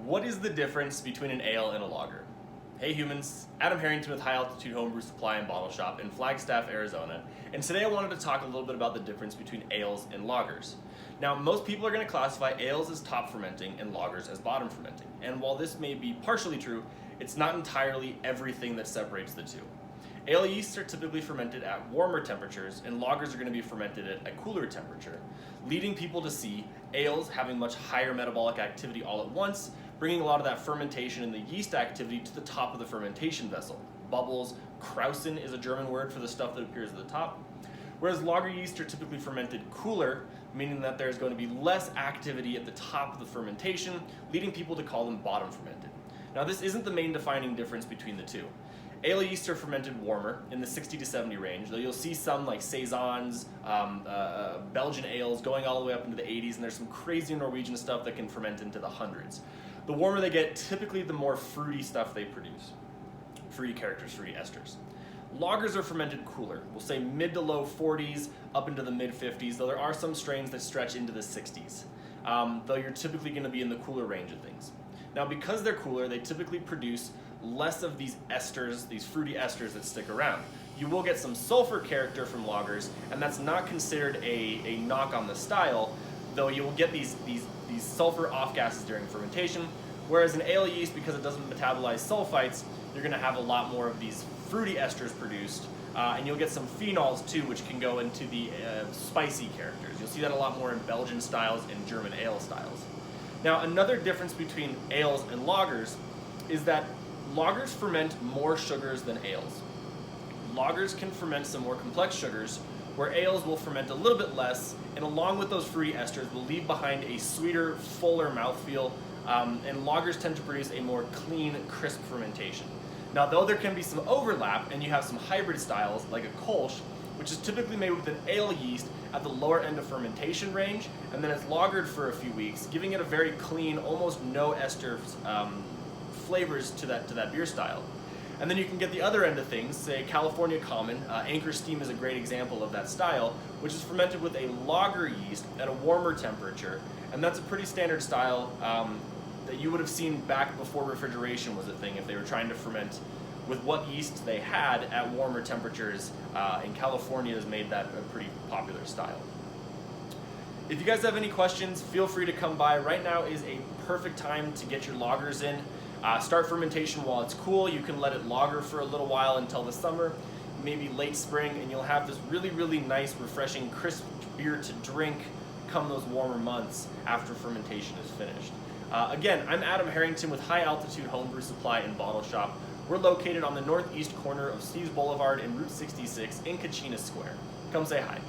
What is the difference between an ale and a lager? Hey humans, Adam Harrington with High Altitude Homebrew Supply and Bottle Shop in Flagstaff, Arizona, and today I wanted to talk a little bit about the difference between ales and lagers. Now, most people are going to classify ales as top fermenting and lagers as bottom fermenting, and while this may be partially true, it's not entirely everything that separates the two. Ale yeasts are typically fermented at warmer temperatures, and lagers are going to be fermented at a cooler temperature, leading people to see ales having much higher metabolic activity all at once, bringing a lot of that fermentation and the yeast activity to the top of the fermentation vessel. Bubbles, Krausen is a German word for the stuff that appears at the top. Whereas lager yeasts are typically fermented cooler, meaning that there's going to be less activity at the top of the fermentation, leading people to call them bottom fermented. Now, this isn't the main defining difference between the two. Ale yeasts are fermented warmer in the 60 to 70 range, though you'll see some like Saisons, Belgian ales going all the way up into the 80s, and there's some crazy Norwegian stuff that can ferment into the hundreds. The warmer they get, typically the more fruity stuff they produce. Fruity characters, fruity esters. Lagers are fermented cooler. We'll say mid to low 40s up into the mid 50s, though there are some strains that stretch into the 60s, though you're typically going to be in the cooler range of things. Now, because they're cooler, they typically produce less of these esters, these fruity esters that stick around. You will get some sulfur character from lagers, and that's not considered a knock on the style, though you will get these sulfur off gases during fermentation, whereas an ale yeast, because it doesn't metabolize sulfites, you're going to have a lot more of these fruity esters produced, and you'll get some phenols too, which can go into the spicy characters. You'll see that a lot more in Belgian styles and German ale styles. Now, another difference between ales and lagers is that lagers ferment more sugars than ales. Lagers can ferment some more complex sugars, where ales will ferment a little bit less, and along with those fruity esters will leave behind a sweeter, fuller mouthfeel, and lagers tend to produce a more clean, crisp fermentation. Now, though there can be some overlap, and you have some hybrid styles, like a Kolsch, which is typically made with an ale yeast at the lower end of fermentation range, and then it's lagered for a few weeks, giving it a very clean, almost no ester flavors to that beer style. And then you can get the other end of things, say California Common. Anchor Steam is a great example of that style, which is fermented with a lager yeast at a warmer temperature, and that's a pretty standard style that you would have seen back before refrigeration was a thing, if they were trying to ferment with what yeast they had at warmer temperatures, and California has made that a pretty popular style. If you guys have any questions, feel free to come by. Right now is a perfect time to get your lagers in. Start fermentation while it's cool. You can let it lager for a little while until the summer, maybe late spring, and you'll have this really, really nice, refreshing, crisp beer to drink come those warmer months after fermentation is finished. Again, I'm Adam Harrington with High Altitude Homebrew Supply and Bottle Shop. We're located on the northeast corner of Steves Boulevard and Route 66 in Kachina Square. Come say hi.